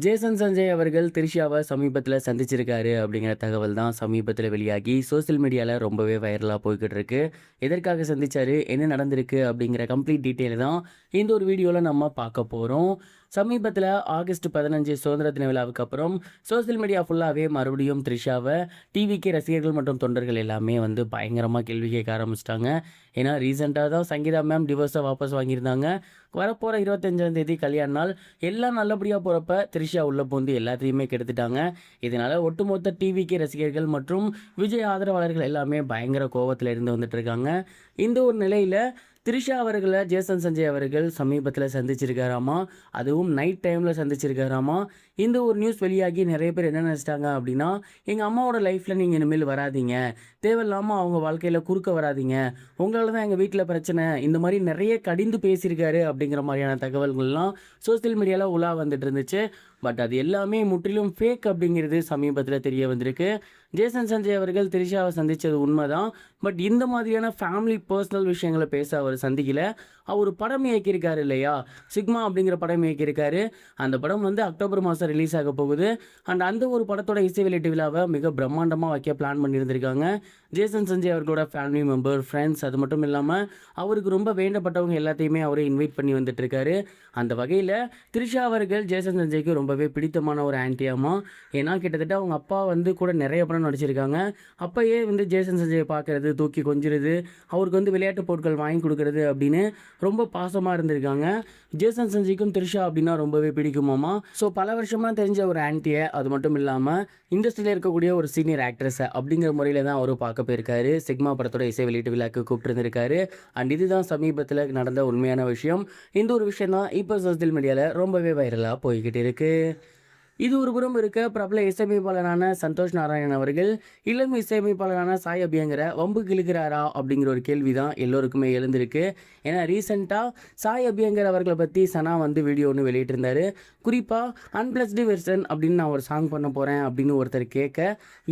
Jason Sanjay அவர்கள் திரிஷாவை சமீபத்தில் சந்திச்சிருக்காரு அப்படிங்கிற தகவல் தான் சமீபத்தில் வெளியாகி சோசியல் மீடியாவில் ரொம்பவே வைரலாக போய்கிட்டு இருக்கு. எதற்காக சந்திச்சாரு, என்ன நடந்திருக்கு அப்படிங்கிற கம்ப்ளீட் டீட்டெயில் தான் இந்த ஒரு வீடியோவில் நம்ம பார்க்க போகிறோம். சமீபத்தில் ஆகஸ்ட் 15 சுதந்திர தின விழாவுக்கு அப்புறம் சோசியல் மீடியா ஃபுல்லாகவே மறுபடியும் த்ரிஷாவை டிவிக்கு ரசிகர்கள் மற்றும் தொண்டர்கள் எல்லாமே பயங்கரமாக கேள்வி கேட்க ஆரம்பிச்சிட்டாங்க. ஏன்னா ரீசெண்டாக தான் சங்கீதா மேம் டிவோர்ஸை வாபஸ் வாங்கியிருந்தாங்க. வரப்போகிற 25ஆம் தேதி கல்யாண நாள் எல்லாம் நல்லபடியாக போகிறப்ப த்ரிஷா உள்ளே பூந்து எல்லாத்தையுமே கெடுத்துட்டாங்க. இதனால் ஒட்டுமொத்த டிவிக்கு ரசிகர்கள் மற்றும் விஜய் ஆதரவாளர்கள் எல்லாமே பயங்கர கோபத்தில் இருந்து வந்துட்டு இருக்காங்க. இந்த ஒரு நிலையில் த்ரிஷா அவர்களை ஜேசன் சஞ்சய் அவர்கள் சமீபத்தில் சந்திச்சிருக்காராமா. அதுவும் நைட் டைமில் சந்திச்சிருக்காராமா. இந்த ஒரு நியூஸ் வெளியாகி நிறைய பேர் என்ன நினச்சிட்டாங்க அப்படின்னா, எங்கள் அம்மாவோட லைஃப்பில் நீங்கள் இனிமேல் வராதிங்க, தேவையில்லாமல் அவங்க வாழ்க்கையில் குறுக்க வராதிங்க, உங்களால் தான் எங்கள் வீட்டில் பிரச்சனை, இந்த மாதிரி நிறைய கடிந்து பேசியிருக்காரு அப்படிங்கிற மாதிரியான தகவல்கள்லாம் சோசியல் மீடியாவில் உலா வந்துட்டு இருந்துச்சு. பட் அது எல்லாமே முற்றிலும் ஃபேக் அப்படிங்கிறது சமீபத்தில் தெரிய வந்திருக்கு. ஜேசன் சஞ்சய் அவர்கள் த்ரிஷாவை சந்தித்தது உண்மைதான். பட் இந்த மாதிரியான ஃபேமிலி பர்சனல் விஷயங்களை பேச அவர் சந்திக்கல. அவர் படம் இயக்கியிருக்காரு இல்லையா, சிக்மா அப்படிங்கிற படம் இயக்கியிருக்காரு. அந்த படம் அக்டோபர் மாதம் ரிலீஸ் ஆக போகுது. அந்த ஒரு படத்தோட இசை வெளியீட்டு விழாவை மிக பிரம்மாண்டமாக வைக்க பிளான் பண்ணியிருந்திருக்காங்க. ஜேசன் சஞ்சய் அவர்களோட ஃபேமிலி மெம்பர், ஃப்ரெண்ட்ஸ், அது மட்டும் இல்லாமல் அவருக்கு ரொம்ப வேண்டப்பட்டவங்க எல்லாத்தையுமே அவரை இன்வைட் பண்ணி வந்துட்டுருக்காரு. அந்த வகையில் த்ரிஷா அவர்கள் ஜேசன் சஞ்சய்க்கு ரொம்பவே பிடித்தமான ஒரு ஆன்டியாமா. ஏன்னா கிட்டத்தட்ட அவங்க அப்பா கூட நிறைய படம் நடிச்சிருக்காங்க. அப்பயே ஜேசன் சஞ்சயை பார்க்கறது, தூக்கி கொஞ்சிறது, அவருக்கு விளையாட்டு பொருட்கள் வாங்கி கொடுக்கறது அப்படின்னு ரொம்ப பாசமாக இருந்திருக்காங்க. ஜேசன் சஞ்சய்க்கும் த்ரிஷா அப்படின்னா ரொம்பவே பிடிக்குமாமா. ஸோ பல வருஷமாக தெரிஞ்ச ஒரு ஆன்ட்டியை, அது மட்டும் இல்லாமல் இண்டஸ்ட்ரியில் இருக்கக்கூடிய ஒரு சீனியர் ஆக்ட்ரஸை அப்படிங்கிற முறையில் தான் அவர் பார்க்க போயிருக்காரு. சிக்மா படத்தோட இசை வெளியீட்டு விழாக்கு கூப்பிட்டுருந்துருக்காரு. அண்ட் இதுதான் சமீபத்தில் நடந்த உண்மையான விஷயம். இந்த ஒரு விஷயம் தான் இப்போ சோசியல் மீடியாவில் ரொம்பவே வைரலாக போய்கிட்டு இருக்குது. இது ஒரு புறம் இருக்க, பிரபல இசையமைப்பாளரான சந்தோஷ் நாராயணன் அவர்கள் இளம் இசையமைப்பாளரான சாய் அபியங்கரை வம்பு கிழக்கிறாரா அப்படிங்கிற ஒரு கேள்வி தான் எல்லோருக்குமே எழுந்திருக்கு. ஏன்னா ரீசெண்டாக சாய் அபியங்கர் அவர்களை பற்றி சனா வீடியோ ஒன்று வெளியிட்டிருந்தார். குறிப்பாக அன்பிளஸ்டு வெர்ஷன் அப்படின்னு நான் ஒரு சாங் பண்ண போகிறேன் அப்படின்னு ஒருத்தர் கேட்க,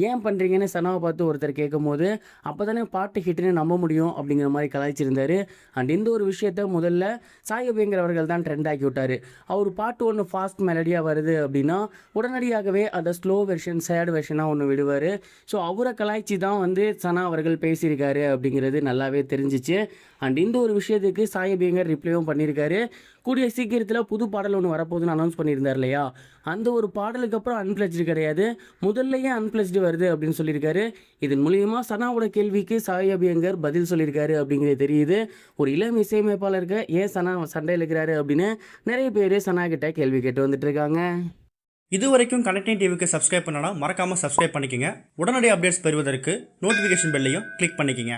ஏன் பண்ணுறீங்கன்னு சனாவை பார்த்து ஒருத்தர் கேட்கும் போது, அப்போ தானே பாட்டு ஹிட்டுன்னு நம்ப முடியும் அப்படிங்கிற மாதிரி கலாய்ச்சிருந்தார். அண்ட் இந்த ஒரு விஷயத்தை முதல்ல சாய் அபியங்கர் அவர்கள் தான் ட்ரெண்ட் ஆக்கி விட்டார். அவர் பாட்டு ஒன்று ஃபாஸ்ட் மெலடியாக வருது அப்படின்னா உடனடியாகவே அதை ஸ்லோ வெர்ஷன், சேட் வெர்ஷனாக ஒன்று விடுவார். ஸோ அவரை கலாய்ச்சி தான் சனா அவர்கள் பேசியிருக்காரு அப்படிங்கிறது நல்லாவே தெரிஞ்சிச்சு. அண்ட் இந்த ஒரு விஷயத்துக்கு சாய் அபியங்கர் ரிப்ளையும் பண்ணியிருக்காரு. கூடிய சீக்கிரத்தில் புது பாடல் ஒன்று வரப்போகுதுன்னு அனௌன்ஸ் பண்ணியிருந்தார் இல்லையா, அந்த ஒரு பாடலுக்கு அப்புறம் அன்பிளஸ்டு கிடையாது, முதல்லையே அன்பிளஸ்டு வருது அப்படின்னு சொல்லியிருக்காரு. இதன் மூலியமாக சனாவோட கேள்விக்கு சாய் அபியங்கர் பதில் சொல்லியிருக்காரு அப்படிங்கிறது தெரியுது. ஒரு இளம் இசையமைப்பாளருக்கு ஏன் சனா சண்டையில் இருக்கிறாரு அப்படின்னு நிறைய பேர் சனா கிட்ட கேள்வி கேட்டு வந்துட்டு இருக்காங்க. இது வரைக்கும் கனெக்டிங் டிவிக்கு சப்ஸ்கிரைப் பண்ணனா மறக்காமல் சப்ஸ்கிரைப் பண்ணிக்கங்க. உடனடி அப்டேட்ஸ் பெறுவதற்கு நோட்டிஃபிகேஷன் பெல்லையும் கிளிக் பண்ணிக்கங்க.